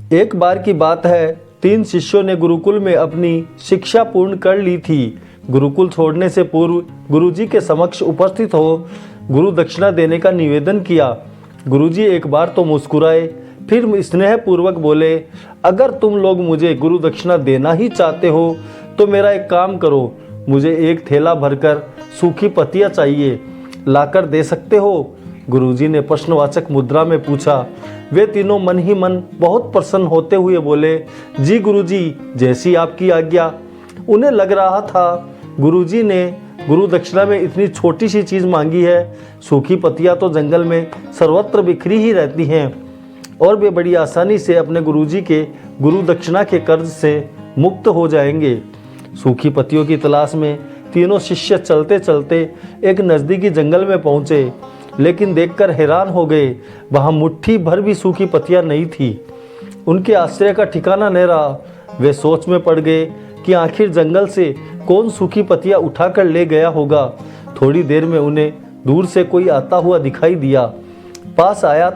एक बार की बात है, 3 शिष्यों ने गुरुकुल में अपनी शिक्षा पूर्ण कर ली थी। गुरुकुल छोड़ने से पूर्व गुरुजी के समक्ष उपस्थित हो गुरु दक्षिणा देने का निवेदन किया। गुरुजी एक बार तो मुस्कुराए, फिर स्नेह पूर्वक बोले, अगर तुम लोग मुझे गुरु दक्षिणा देना ही चाहते हो तो मेरा एक काम करो, मुझे एक थैला भरकर सूखी पत्तियां चाहिए, लाकर दे सकते हो? गुरुजी ने प्रश्नवाचक मुद्रा में पूछा। वे तीनों मन ही मन बहुत प्रसन्न होते हुए बोले, जी गुरुजी, जैसी आपकी आज्ञा। उन्हें लग रहा था गुरुजी ने गुरु दक्षिणा में इतनी छोटी सी चीज मांगी है। सूखी पत्तियां तो जंगल में सर्वत्र बिखरी ही रहती हैं और वे बड़ी आसानी से अपने गुरुजी के गुरु दक्षिणा के कर्ज से मुक्त हो जाएंगे। सूखी पत्तियों की तलाश में तीनों शिष्य चलते चलते एक नज़दीकी जंगल में पहुंचे, लेकिन देखकर हैरान हो गए, वहां मुट्ठी भर भी सूखी पत्तियां नहीं थी। उनके आश्चर्य का ठिकाना नहीं रहा। वे सोच में पड़ गए कि आखिर जंगल से कौन सूखी पत्तियां उठाकर ले गया होगा। थोड़ी देर में उन्हें दूर से कोई आता हुआ दिखाई दिया। पास आया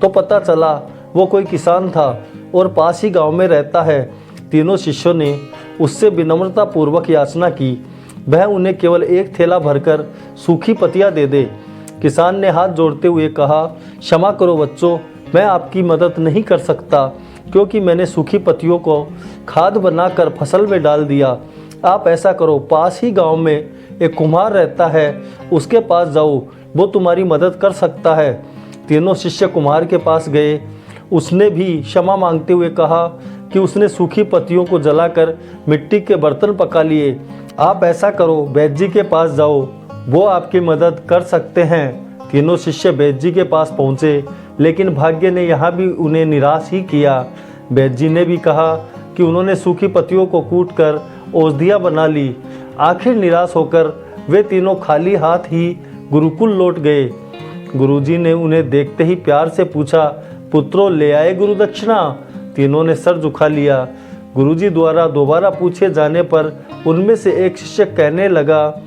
तो पता चला वो कोई किसान था और पास ही गांव में रहता है। तीनों शिष्यों ने उससे विनम्रता पूर्वक याचना की, वह उन्हें केवल एक थैला भरकर सूखी पत्तियां दे दे। किसान ने हाथ जोड़ते हुए कहा, क्षमा करो बच्चों, मैं आपकी मदद नहीं कर सकता क्योंकि मैंने सूखी पत्तियों को खाद बनाकर फसल में डाल दिया। आप ऐसा करो, पास ही गांव में एक कुम्हार रहता है, उसके पास जाओ, वो तुम्हारी मदद कर सकता है। तीनों शिष्य कुम्हार के पास गए। उसने भी क्षमा मांगते हुए कहा कि उसने सूखी पत्तियों को जलाकर मिट्टी के बर्तन पका लिए। आप ऐसा करो, वैद्य जी के पास जाओ, वो आपकी मदद कर सकते हैं। तीनों शिष्य वैद्य जी के पास पहुँचे, लेकिन भाग्य ने यहाँ भी उन्हें निराश ही किया। वैद्य जी ने भी कहा कि उन्होंने सूखी पत्तियों को कूटकर औषधियाँ बना ली। आखिर निराश होकर वे तीनों खाली हाथ ही गुरुकुल लौट गए। गुरुजी ने उन्हें देखते ही प्यार से पूछा, पुत्रों ले आए गुरु दक्षिणा? तीनों ने सर झुका लिया। गुरुजी द्वारा दोबारा पूछे जाने पर उनमें से एक शिष्य कहने लगा,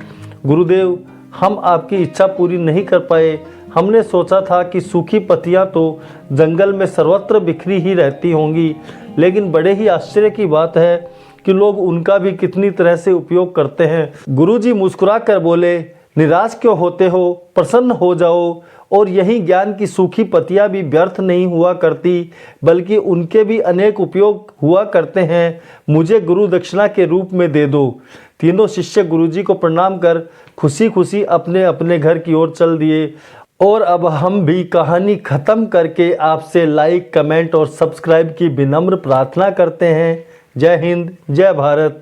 गुरुदेव, हम आपकी इच्छा पूरी नहीं कर पाए। हमने सोचा था कि सूखी पत्तियां तो जंगल में सर्वत्र बिखरी ही रहती होंगी, लेकिन बड़े ही आश्चर्य की बात है कि लोग उनका भी कितनी तरह से उपयोग करते हैं। गुरुजी मुस्कुरा कर बोले, निराश क्यों होते हो, प्रसन्न हो जाओ, और यही ज्ञान की सूखी पत्तियां भी व्यर्थ नहीं हुआ करती, बल्कि उनके भी अनेक उपयोग हुआ करते हैं। मुझे गुरु दक्षिणा के रूप में दे दो। तीनों शिष्य गुरुजी को प्रणाम कर खुशी खुशी अपने अपने घर की ओर चल दिए। और अब हम भी कहानी खत्म करके आपसे लाइक, कमेंट और सब्सक्राइब की विनम्र प्रार्थना करते हैं। जय हिंद, जय भारत।